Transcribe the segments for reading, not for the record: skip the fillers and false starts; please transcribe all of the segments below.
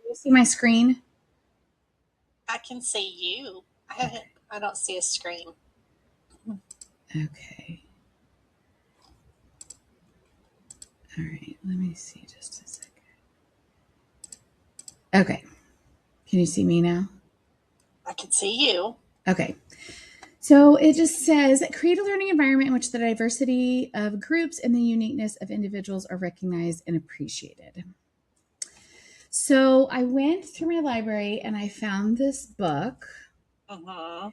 you see my screen? I can see you. I don't see a screen. Okay. All right. Let me see just a second. Okay. Can you see me now? I can see you. Okay. So it just says create a learning environment in which the diversity of groups and the uniqueness of individuals are recognized and appreciated. So I went through my library and I found this book. Hmm.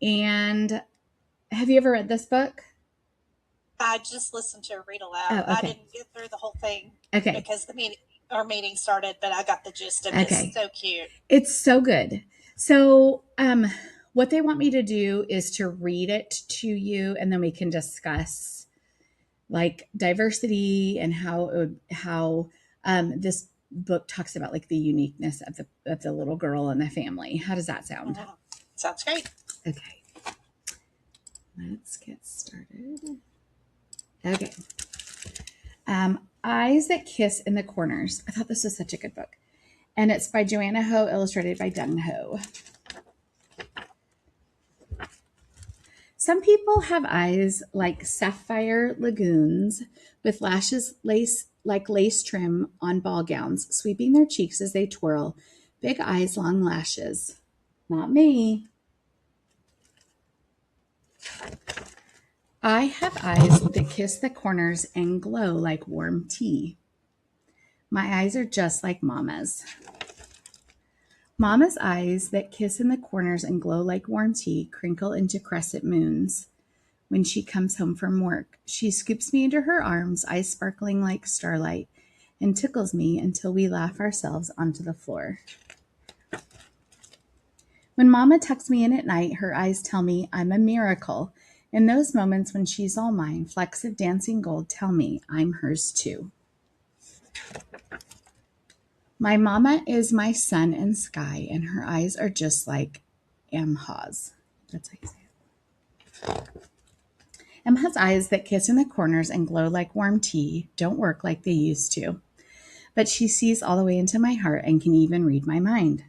And have you ever read this book? I just listened to her read aloud. Oh, I okay. didn't get through the whole thing Okay. because our meeting started, but I got the gist of it. It's Okay. so cute. It's so good. So, what they want me to do is to read it to you and then we can discuss like diversity and how this book talks about like the uniqueness of the little girl and the family. How does that sound? Hmm. Sounds great. Okay, let's get started. Okay. Eyes That Kiss in the Corners. I thought this was such a good book. And it's by Joanna Ho, illustrated by Dun Ho. Some people have eyes like sapphire lagoons with lashes like lace trim on ball gowns, sweeping their cheeks as they twirl. Big eyes, long lashes. Not me. I have eyes that kiss the corners and glow like warm tea. My eyes are just like Mama's. Mama's eyes that kiss in the corners and glow like warm tea crinkle into crescent moons. When she comes home from work, she scoops me into her arms, eyes sparkling like starlight, and tickles me until we laugh ourselves onto the floor. When Mama tucks me in at night, her eyes tell me I'm a miracle. In those moments when she's all mine, flecks of dancing gold tell me I'm hers too. My mama is my sun and sky, and her eyes are just like Amha's. That's how you say it. Emma's eyes that kiss in the corners and glow like warm tea don't work like they used to, but she sees all the way into my heart and can even read my mind.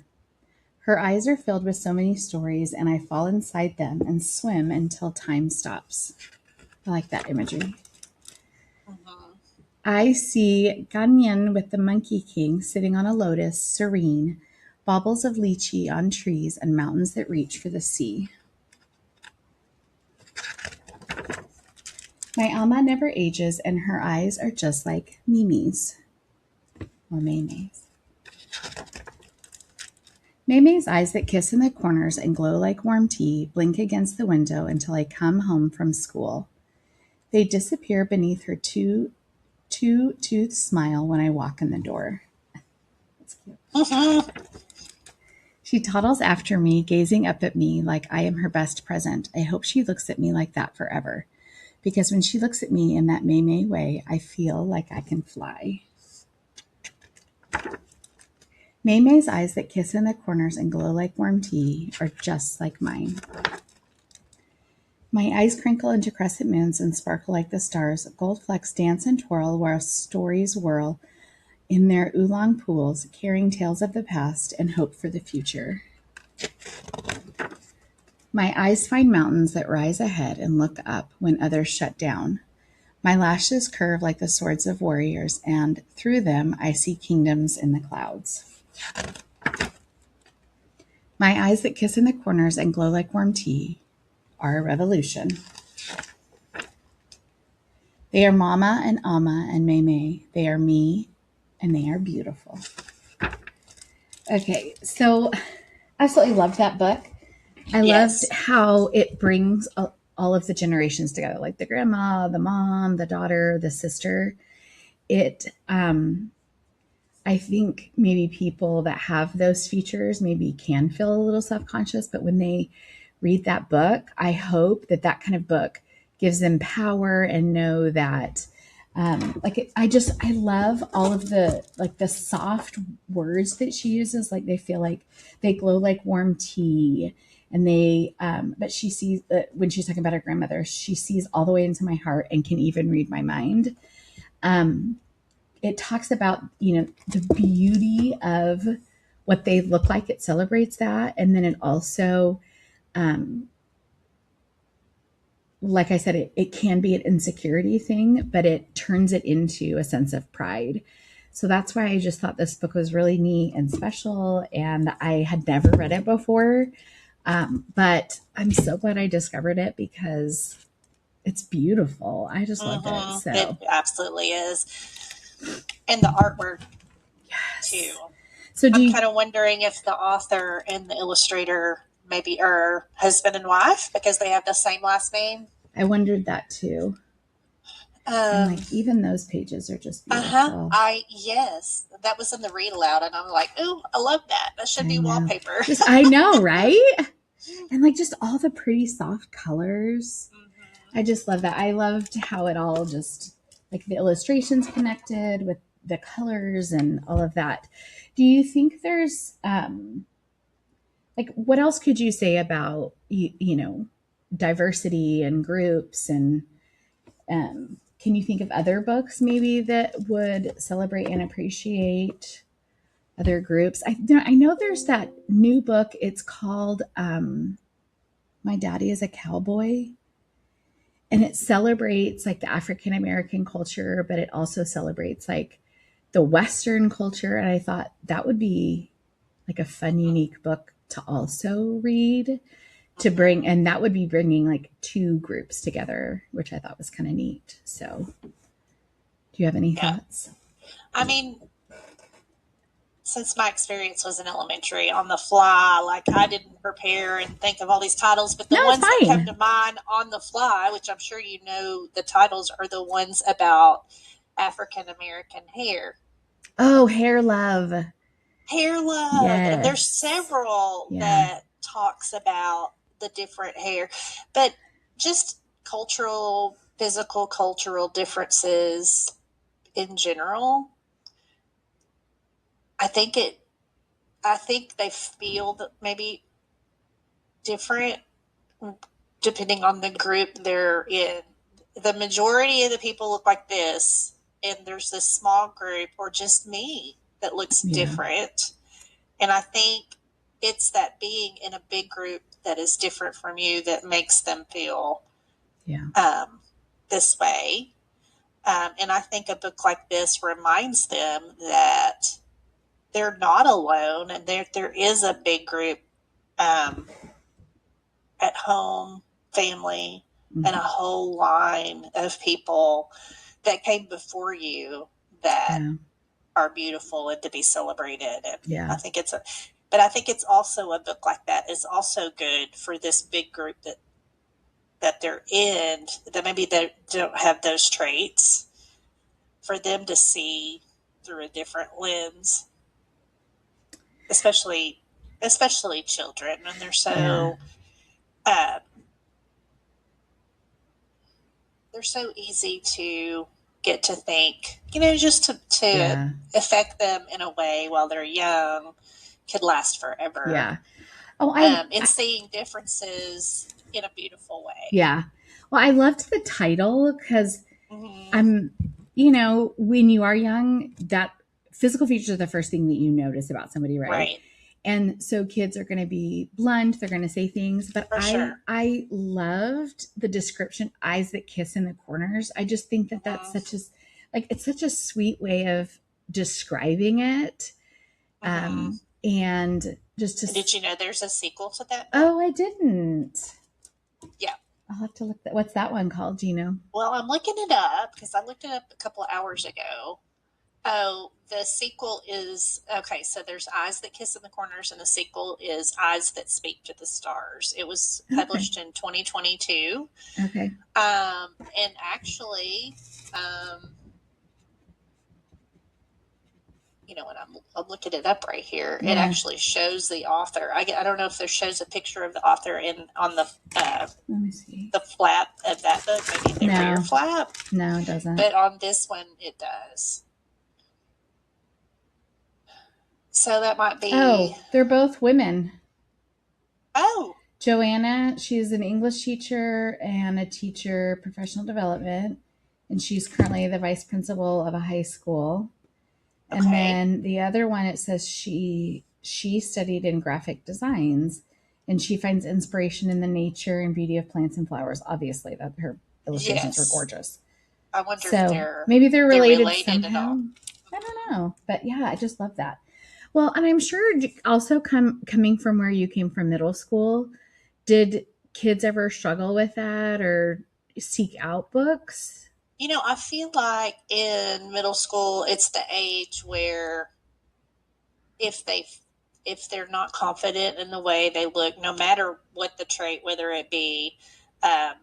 Her eyes are filled with so many stories, and I fall inside them and swim until time stops. I like that imagery. Hmm. I see Ganyan with the Monkey King sitting on a lotus, serene, baubles of lychee on trees, and mountains that reach for the sea. My Alma never ages, and her eyes are just like Mimi's or Maymay's. Maymay's eyes that kiss in the corners and glow like warm tea blink against the window until I come home from school. They disappear beneath her two-toothed smile when I walk in the door. That's cute. Hmm. She toddles after me, gazing up at me like I am her best present. I hope she looks at me like that forever. Because when she looks at me in that Maymay way, I feel like I can fly. Maymay's eyes that kiss in the corners and glow like warm tea are just like mine. My eyes crinkle into crescent moons and sparkle like the stars. Gold flecks dance and twirl while stories whirl in their oolong pools, carrying tales of the past and hope for the future. My eyes find mountains that rise ahead and look up when others shut down. My lashes curve like the swords of warriors, and through them I see kingdoms in the clouds. My eyes that kiss in the corners and glow like warm tea are a revolution. They are Mama and Amma and Maymay. They are me, and they are beautiful. Okay, so I absolutely loved that book. I loved Yes. how it brings all of the generations together, like the grandma, the mom, the daughter, the sister. It, I think maybe people that have those features maybe can feel a little self conscious, but when they read that book, I hope that that kind of book gives them power and know that I love all of the like the soft words that she uses. Like they feel like they glow like warm tea, and but she sees when she's talking about her grandmother, she sees all the way into my heart and can even read my mind. Um, it talks about the beauty of what they look like, it celebrates that. And then it also, um, like I said, it can be an insecurity thing, but it turns it into a sense of pride. So that's why I just thought this book was really neat and special. And I had never read it before. But I'm so glad I discovered it because it's beautiful. I just loved it. It So, absolutely is. And the artwork, too. yes. So, do I'm you, kind of wondering if the author and the illustrator maybe are husband and wife because they have the same last name. I wondered that too. I'm Um, like, even those pages are just uh-huh. beautiful. Yes, that was in the read aloud, and I'm like, ooh, I love that. That should I be know. wallpaper. Just, I know, right? And like just all the pretty soft colors. I just love that. I loved how it all just like the illustrations connected with the colors and all of that. Do you think there's like what else could you say about you know diversity and groups and can you think of other books maybe that would celebrate and appreciate other groups? I know there's that new book. It's called My Daddy is a Cowboy, and it celebrates like the African American culture, but it also celebrates like the Western culture. And I thought that would be like a fun, unique book to also read to bring, and that would be bringing like two groups together, which I thought was kind of neat. So, do you have any Yeah. thoughts? I mean, since my experience was in elementary on the fly, like I didn't prepare and think of all these titles, but No, the it's ones that come fine. to mind on the fly, which I'm sure you know the titles, are the ones about African American hair. Oh, Hair Love. Hair love. And there's Yes. several Yeah. that talks about the different hair, but just cultural, physical, cultural differences in general. I think it, I think they feel that maybe different depending on the group they're in. The majority of the people look like this, and there's this small group, or just me, that looks Yeah. different. And I think it's that being in a big group that is different from you that makes them feel Yeah. this way. And I think a book like this reminds them that they're not alone, and there is a big group um, at home, family, and a Mhm. whole line of people that came before you that Yeah. are beautiful and to be celebrated. And I Yeah. think it's a, but I think it's also a book like that is also good for this big group that they're in that maybe they don't have those traits for them to see through a different lens, especially children, and Yeah. uh, they're so easy to get to think, just to Yeah. affect them in a way while they're young could last forever. Yeah. Oh, And seeing differences in a beautiful way. yeah. Well, I loved the title because Mm-hmm. I'm, when you are young, that physical features are the first thing that you notice about somebody, right? Right, And so kids are going to be blunt, they're going to say things, but for sure. I loved the description eyes that kiss in the corners. I just think that that's Mm-hmm. such a like it's such a sweet way of describing it. Mm-hmm. And just to Did you know there's a sequel to that book? oh, I didn't. Yeah. I'll have to look that. What's that one called? Do you know? Well, I'm looking it up because I looked it up a couple of hours ago. Oh, the sequel is okay. So there's Eyes That Kiss in the Corners, and the sequel is Eyes That Speak to the Stars. It was Okay. published in 2022. Okay. And actually, um, when I'm looking it up right here, it Yeah. actually shows the author. I don't know if there shows a picture of the author in on Let me see. the flap of that book, maybe the rear No. flap, No, it doesn't. but on this one it does. So that might be. Oh, they're both women. Oh, Joanna, she's an English teacher and a teacher professional development, and she's currently the vice principal of a high school. And okay. then the other one, it says she she studied in graphic designs, and she finds inspiration in the nature and beauty of plants and flowers. Obviously, that her illustrations were Yes. gorgeous. I wonder if So maybe they're they're related related at somehow. all. I don't know, but yeah, I just love that. Well, and I'm sure also coming from where you came from, middle school, did kids ever struggle with that or seek out books? I feel like in middle school, it's the age where if they if they're not confident in the way they look, no matter what the trait, whether it be um,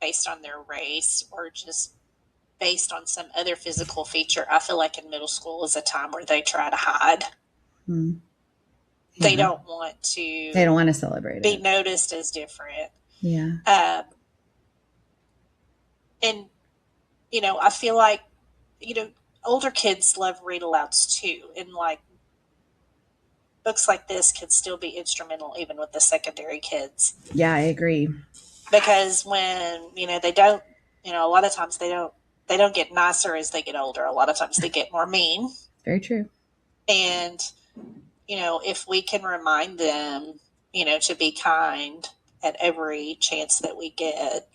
based on their race or just based on some other physical feature, I feel like in middle school is a time where they try to hide. Hmm. They Yeah, don't want they don't to want to celebrate be it. noticed as different. Yeah. Um, and, I feel like, older kids love read alouds too. And like books like this can still be instrumental even with the secondary kids. Yeah, I agree. Because when, they don't, a lot of times they don't get nicer as they get older. A lot of times they get more mean. Very true. And, if we can remind them, to be kind at every chance that we get,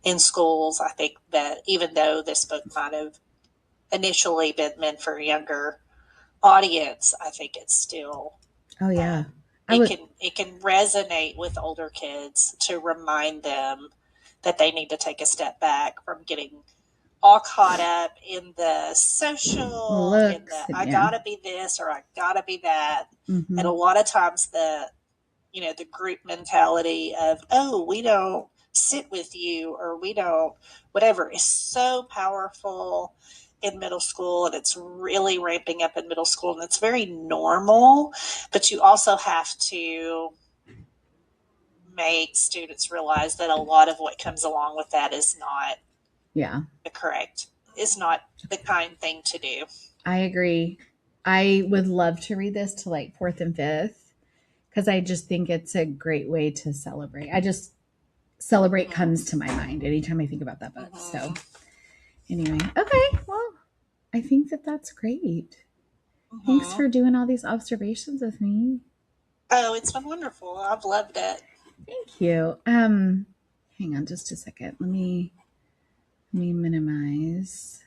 in schools, I think that even though this book might have initially been meant for a younger audience, I think it's still Oh um, yeah. I it would. can resonate with older kids to remind them that they need to take a step back from getting all caught up in the social, in the Looks, I yeah. gotta be this or I gotta be that. And Mm-hmm. a lot of times the group mentality of, oh, we don't sit with you or we don't whatever is so powerful in middle school, and it's really ramping up in middle school, and it's very normal, but you also have to make students realize that a lot of what comes along with that is not Yeah, the correct is not the kind thing to do. I agree. I would love to read this to like fourth and fifth because I just think it's a great way to celebrate. I just celebrate Mm-hmm. comes to my mind anytime I think about that book. So Mm-hmm. anyway, okay. Well, I think that that's great. Thanks Mm-hmm. for doing all these observations with me. Oh, it's been wonderful. I've loved it. Thank you. Hang on just a second. Let me minimize.